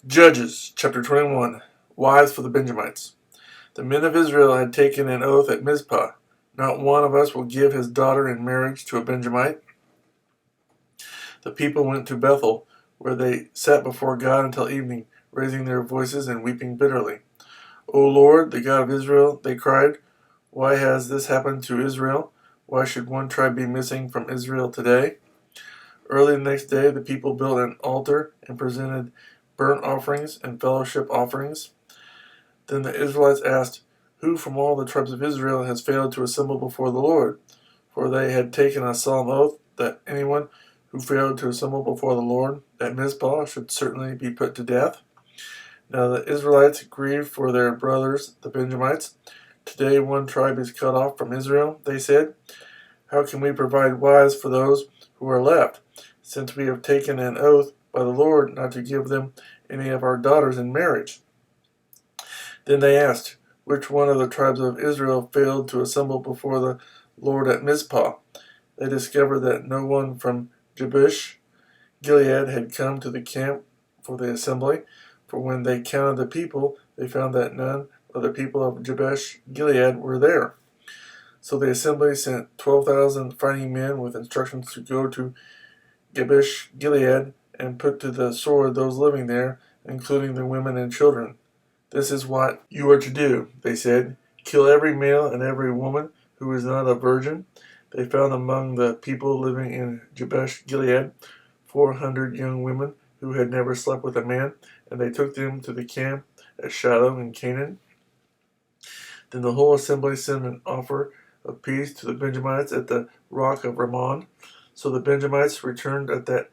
Judges, chapter 21. Wives for the Benjamites. The men of Israel had taken an oath at Mizpah. Not one of us will give his daughter in marriage to a Benjamite. The people went to Bethel, where they sat before God until evening, raising their voices and weeping bitterly. O Lord, the God of Israel, they cried, why has this happened to Israel? Why should one tribe be missing from Israel today? Early the next day, the people built an altar and presented burnt offerings and fellowship offerings. Then the Israelites asked, who from all the tribes of Israel has failed to assemble before the Lord? For they had taken a solemn oath that anyone who failed to assemble before the Lord at Mizpah should certainly be put to death. Now the Israelites grieved for their brothers, the Benjamites. Today one tribe is cut off from Israel, they said. How can we provide wives for those who are left, since we have taken an oath by the Lord not to give them any of our daughters in marriage? Then they asked, which one of the tribes of Israel failed to assemble before the Lord at Mizpah? They discovered that no one from Jabesh Gilead had come to the camp for the assembly, for when they counted the people, they found that none of the people of Jabesh Gilead were there. So the assembly sent 12,000 fighting men with instructions to go to Jabesh Gilead and put to the sword those living there, including the women and children. This is what you are to do, they said. Kill every male and every woman who is not a virgin. They found among the people living in Jabesh Gilead 400 young women who had never slept with a man, and they took them to the camp at Shiloh in Canaan. Then the whole assembly sent an offer of peace to the Benjamites at the rock of Ramon. So the Benjamites returned at that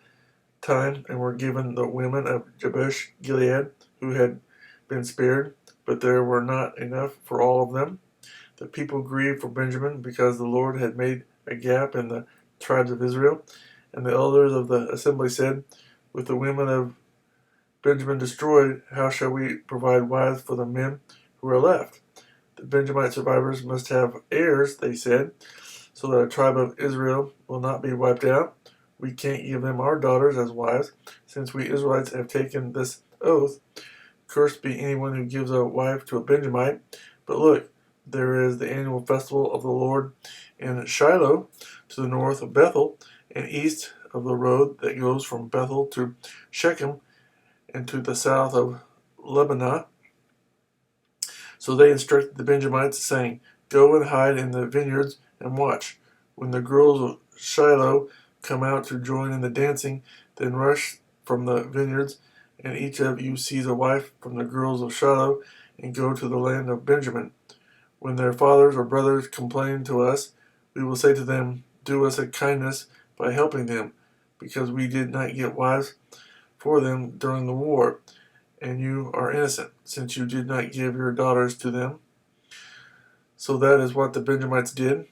time and were given the women of Jabesh Gilead who had been spared, but there were not enough for all of them. The people grieved for Benjamin because the Lord had made a gap in the tribes of Israel. And the elders of the assembly said, with the women of Benjamin destroyed, how shall we provide wives for the men who are left? The Benjamite survivors must have heirs, they said, so that a tribe of Israel will not be wiped out. We can't give them our daughters as wives, since we Israelites have taken this oath. Cursed be anyone who gives a wife to a Benjamite. But look, there is the annual festival of the Lord in Shiloh, to the north of Bethel, and east of the road that goes from Bethel to Shechem, and to the south of Lebanon. So they instructed the Benjamites, saying, go and hide in the vineyards and watch. When the girls of Shiloh come out to join in the dancing, then rush from the vineyards, and each of you seize a wife from the girls of Shiloh, and go to the land of Benjamin. When their fathers or brothers complain to us, we will say to them, do us a kindness by helping them, because we did not get wives for them during the war, and you are innocent, since you did not give your daughters to them. So that is what the Benjamites did.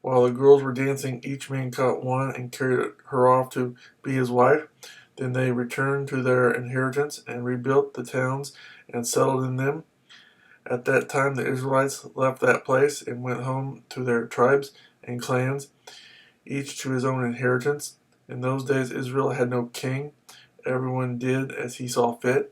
While the girls were dancing, each man caught one and carried her off to be his wife. Then they returned to their inheritance and rebuilt the towns and settled in them. At that time the Israelites left that place and went home to their tribes and clans, each to his own inheritance. In those days Israel had no king. Everyone did as he saw fit.